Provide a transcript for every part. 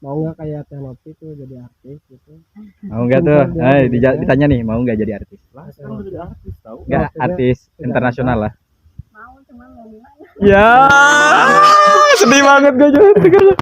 Mau nggak kayak Teh Nopi tuh jadi artis gitu? Mau nggak tuh? Ditanya nih, mau nggak jadi artis? Lah, sekarang udah jadi artis tahu. Nggak, artis internasional lah. Mau cuman nggak gimana. Ya, sedih banget gue juga.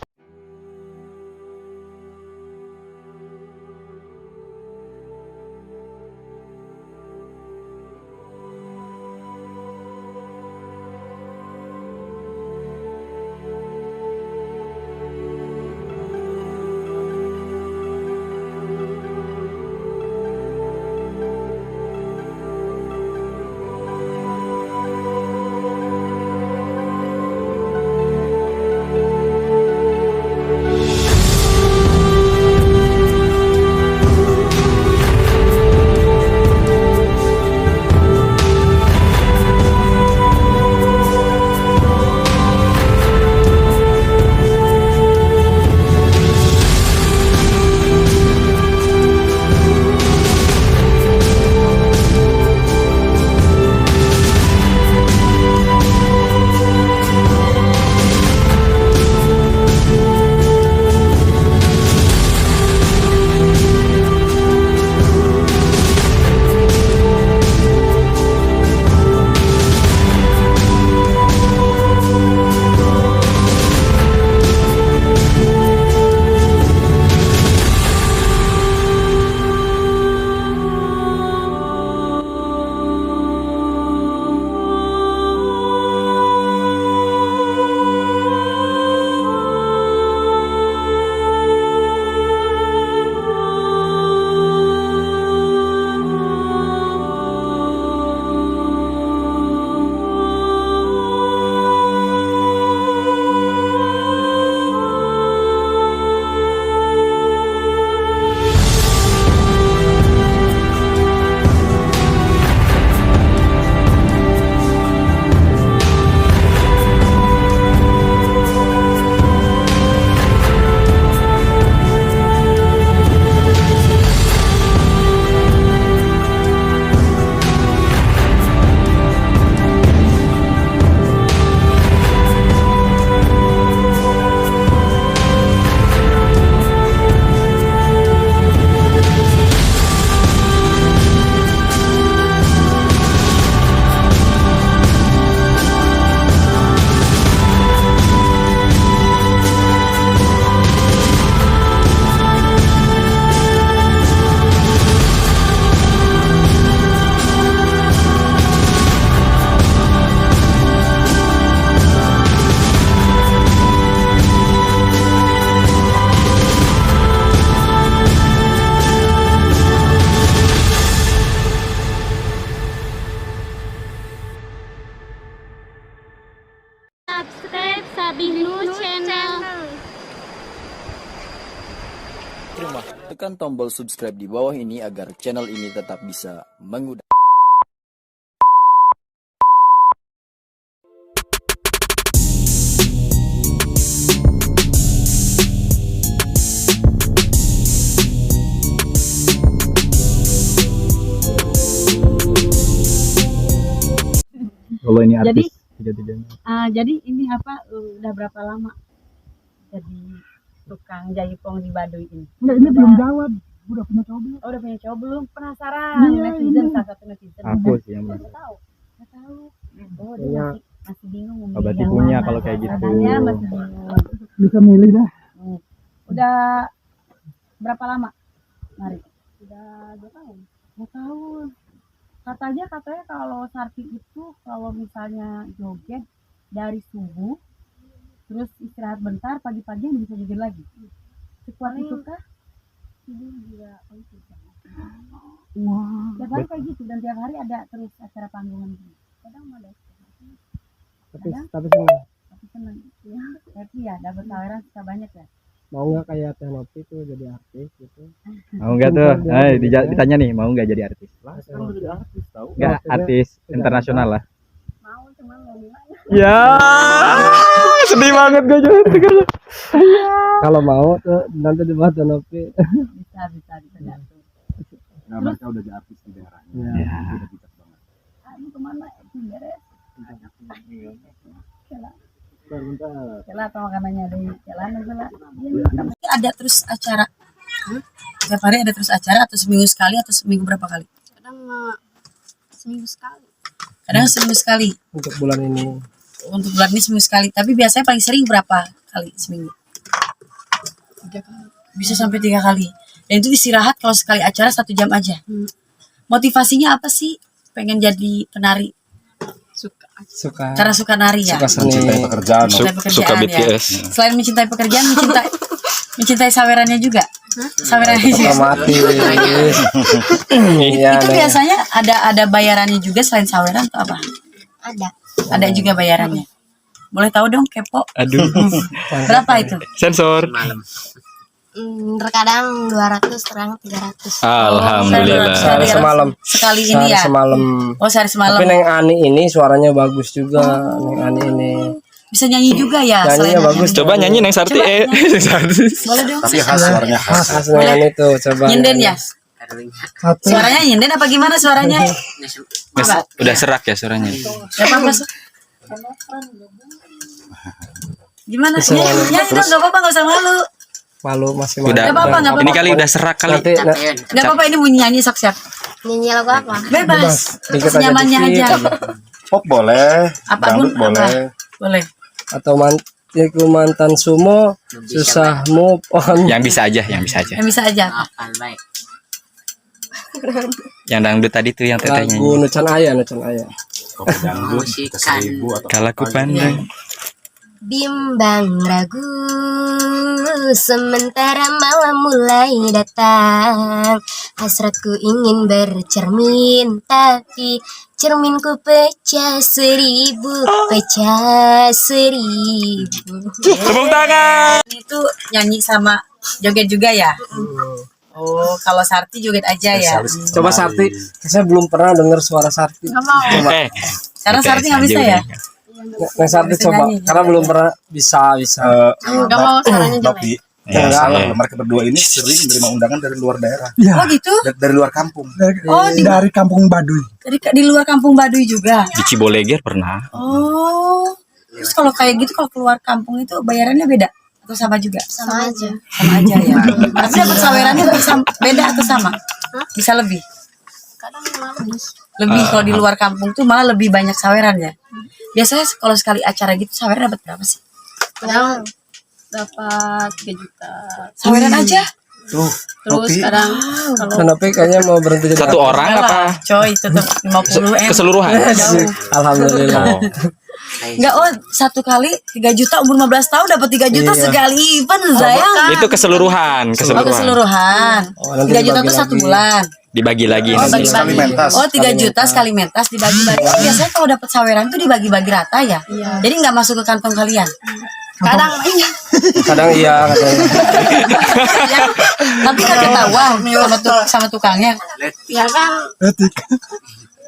Subscribe Sabinu Channel. Tekan tombol subscribe di bawah ini agar channel ini tetap bisa mengudara. Kalau ini Jadi, artis tiga-tiganya. jadi ini apa udah berapa lama jadi tukang jaipong di Baduy ini? Enggak, ini belum jawab. Udah punya cowok belum? Oh, udah punya cowok belum? Penasaran. Iya, Netizen, ini. salah satu netizen. Aku sih yang Nggak belum. tahu. Nggak tahu. Oh, Punya. dia masih bingung mau Oh, milih berarti yang punya mana. kalau kayak gitu. Katanya masih bingung. Bisa milih dah. Udah berapa lama? Mari. Udah 2 tahun. 2 tahun. Katanya kalau Sarti itu kalau misalnya joget dari subuh terus istirahat bentar, pagi-pagi bisa joget lagi. Sekuat itu kah? Tidur juga konsisten. Wah. Tiap hari kayak gitu dan tiap hari ada terus acara panggungan gitu. Kadang ada. Tapi senang. Tapi senang. Ya, happy ya, dapat tawaran suka banyak ya. Mau nggak kayak Teh Nopi tuh jadi artis gitu? Mau nggak tuh? Ditanya nih, mau nggak jadi artis? Lah, sekarang udah jadi artis tahu. Nggak, artis internasional lah. Mau cuman nggak gimana. Ya, sedih banget gue juga. Kalau mau tuh nanti dibahas Teh Nopi. Bisa diatur. Nah, mereka udah jadi artis di daerahnya. Ya. Udah bijak banget. Ini kemana? Beres. Lah atau makanannya ada di jalan lah. Ada terus acara. Tiap hari ada terus acara atau seminggu sekali atau seminggu berapa kali? Kadang seminggu sekali. Kadang seminggu sekali. Untuk bulan ini. Untuk bulan ini seminggu sekali. Tapi biasanya paling sering berapa kali seminggu? 3 kali. Bisa sampai 3 kali. Dan itu istirahat kalau sekali acara 1 jam aja. Motivasinya apa sih? Pengen jadi penari? Suka. Karena suka nari ya. Suka seni. Mencintai pekerjaan. Mencintai pekerjaan, Suka ya. BTS. Selain mencintai pekerjaan, mencintai sawerannya juga. Sawerannya juga. Mati. Iya. Itu biasanya ada bayarannya juga selain saweran atau apa? Ada. Ada juga bayarannya. Boleh tahu dong, kepo. Aduh. Berapa itu? Sensor. Terkadang 200, terkadang 300. Alhamdulillah. Sehari semalam. Sekali ini ya. Semalam. Oh, sehari semalam. Tapi Neng Ani ini suaranya bagus juga. Neng Ani ini. Bisa nyanyi juga ya. Nyanyinya selain bagus. Coba nyanyi Neng Sarti. Coba nyanyi. Neng Sarti. Boleh dong. Tapi khas suaranya khas. Khas Neng Ani tuh coba. Nyinden ya? Suaranya nyinden apa gimana suaranya? Udah serak ya suaranya. Gak apa-apa. Gimana? Nyanyi dong, gak apa-apa, gak usah malu. Malu masih malu. Udah. Gak apa-apa, gak Ini apa-apa. kali udah serak kali. Nanti Gak apa-apa, ini mau nyanyi siap. Nyanyi lagu apa? Bebas. dikit aja Senyamannya dikit. aja. Pop boleh. Apa Dangdut pun, apa? boleh. Boleh. Atau mantan sumo susah move on. Yang bisa aja, yang bisa aja. Yang bisa aja. Yang dangdut tadi tuh yang teteh Lagu nyanyi. Nucan Aya, Nucan Aya. Kopi dangdut ke 1000 atau Kalau ku pandang. Bimbang ragu sementara malam mulai datang. Hasratku ingin bercermin tapi cerminku pecah 1000, pecah 1000. Tepuk tangan. Itu nyanyi sama joget juga ya? Oh, kalau Sarti joget aja ya? Coba Sarti, saya belum pernah dengar suara Sarti. Karena Sarti nggak bisa ya? Neng Sarti Bisa coba, nyanyi. karena belum pernah bisa. Enggak mau suaranya jelek. Nopi. Ya, Kalau mereka berdua ini sering menerima undangan dari luar daerah, Oh gitu? dari luar kampung. Oh, Dari kampung Baduy. di luar kampung Baduy juga? Di Ciboleger pernah. Oh, terus kalau kayak gitu kalau keluar kampung itu bayarannya beda atau sama juga? Sama aja. Sama aja ya. Tapi dapat sawerannya bisa beda atau sama? Bisa lebih. Kadang lebih. Lebih kalau di luar kampung tuh malah lebih banyak saweran ya. Biasanya kalau sekali acara gitu saweran dapat berapa sih? Kadang dapat 3 juta. Saweran aja? Tuh, Terus Nopi. kadang kalau Kenapa kayaknya mau berhenti jadi Satu orang apa? Coy, tetap 50 M. Keseluruhan. Alhamdulillah. Oh. Enggak, oh satu kali 3 juta umur 15 tahun dapat 3 juta Iya. sekali event sayang. Itu keseluruhan, Oh, keseluruhan. keseluruhan. Oh, nanti 3 juta dibagi tuh 1 lagi. bulan. Dibagi lagi. Oh, nanti. sekali mentas. Oh 3 juta sekali mentas dibagi-bagi. Oh, biasanya kalau dapat saweran tuh dibagi-bagi rata ya. Jadi nggak masuk ke kantong kalian. kadang Kadang iya, kadang Ya, tapi nggak ketahuan sama tukangnya. ya kan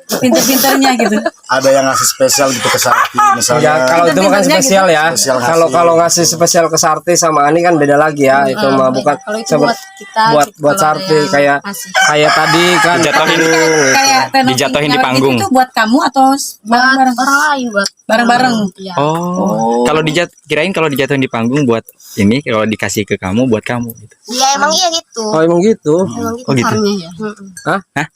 Pinter-pinternya gitu. Ada yang ngasih spesial gitu ke Sakti misalnya. ya kalau itu makan spesial ya. Spesial ngasih. Kalau ngasih spesial ke Sarti sama Ani kan beda lagi ya. Itu mah bukan kalau itu coba- buat kita buat gitu, buat kalau Sarti ada yang kayak ngasih. tadi kan Dijatuhin. Kayak tenor Dijatuhin di tinggal panggung. Itu buat kamu atau buat bareng-bareng? orang lain buat Bareng-bareng. Iya. Oh. Kalau kirain kalau dijatuhin di panggung buat ini, kalau dikasih ke kamu buat kamu gitu. Iya emang iya gitu. Oh emang gitu. Emang gitu Oh, gitu. caranya ya. Hah?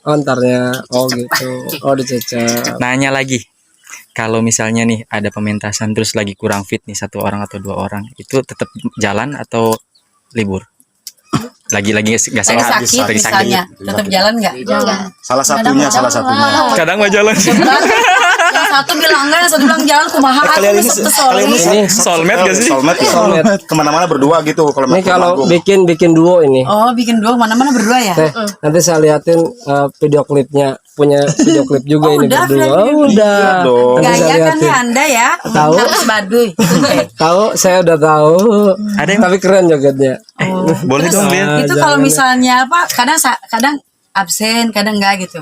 Oh, antarnya. Oh gitu. Oh dicecep. Nanya lagi. Kalau misalnya nih ada pementasan terus lagi kurang fit nih 1 orang atau 2 orang, itu tetap jalan atau libur? Lagi nggak Lagi sehat, sakit lagi misalnya. Tetap jalan nggak? Enggak. Salah satunya. Kadang nggak jalan. Yang satu bilang enggak, yang satu bilang jalan kumaha Kalian ini Ini soulmate gak sih? Soulmate ya. Soulmate. Kemana-mana berdua gitu kalau Ini main kalau panggung. bikin duo ini. Oh, bikin dua mana-mana berdua ya? Teh, nanti saya liatin video klipnya. Punya video klip juga Oh, ini udah, berdua. udah. Oh, udah. Iya dong. Nanti saya Gaya kan liatin. ya Anda ya? Tahu. Habis Baduy. Tahu, saya udah tahu. Ada yang Tapi keren jogetnya. boleh dong lihat. Itu kalau misalnya apa? Kadang absen, kadang enggak gitu.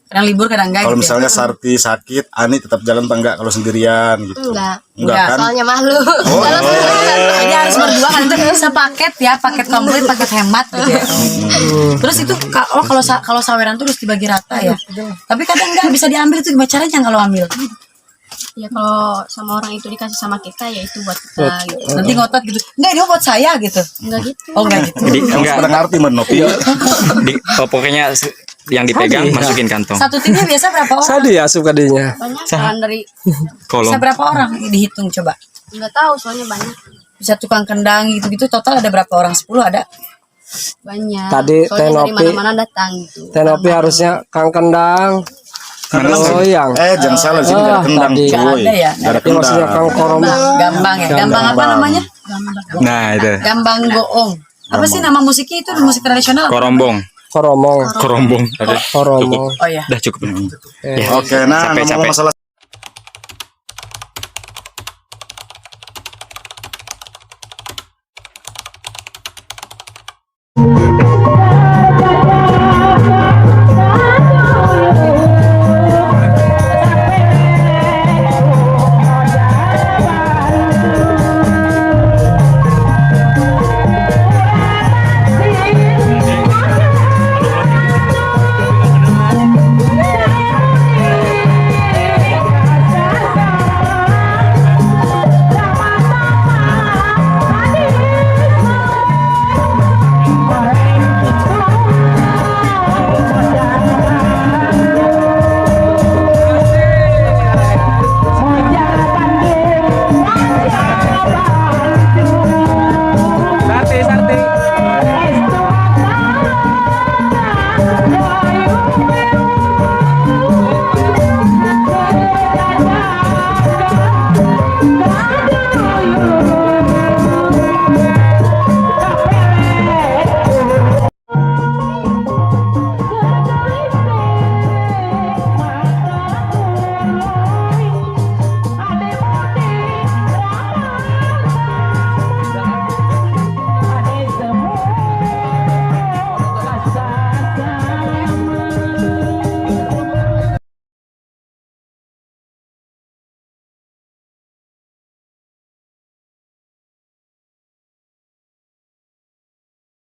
Kadang libur, kadang enggak Kalau gitu. misalnya Sarti sakit, Ani tetap jalan apa enggak kalau sendirian gitu? Enggak. Enggak kan? Soalnya malu. Jadi harus berdua kan itu sepaket ya, paket komplit, paket hemat gitu ya. Terus itu kalau saweran tuh harus dibagi rata ya. Tapi kadang enggak bisa diambil itu gimana caranya kalau ambil? Ya kalau sama orang itu dikasih sama kita ya itu buat kita gitu. Nanti ngotot gitu. Enggak, ini buat saya gitu. Enggak gitu. Oh, enggak gitu. Enggak. Pada ngerti Nopi. Pokoknya yang dipegang masukin kantong. Satu timnya biasa berapa orang? Sadi asup kadinya. Banyak kan dari Kolom. Bisa berapa orang dihitung coba? enggak tahu soalnya banyak. Bisa tukang kendang gitu-gitu total ada berapa orang? 10 ada. Banyak. Tadi soalnya dari Tenopi- mana-mana datang gitu. Tenopi harusnya Kang Kendang. Goyang. Jangan salah sini gak ada kendang. tadi. Nggak cuy. ada ya? Nggak ada Ini maksudnya kendang. Kang Korom. Gambang ya. Gambang apa namanya? Nah, itu. Gambang goong. Apa sih nama musiknya itu? Musik tradisional? Korombong. Koromong. Korombong. Ada. Koromong. Oh ya. Udah cukup. Oke, nah Capek, ngomong capek. masalah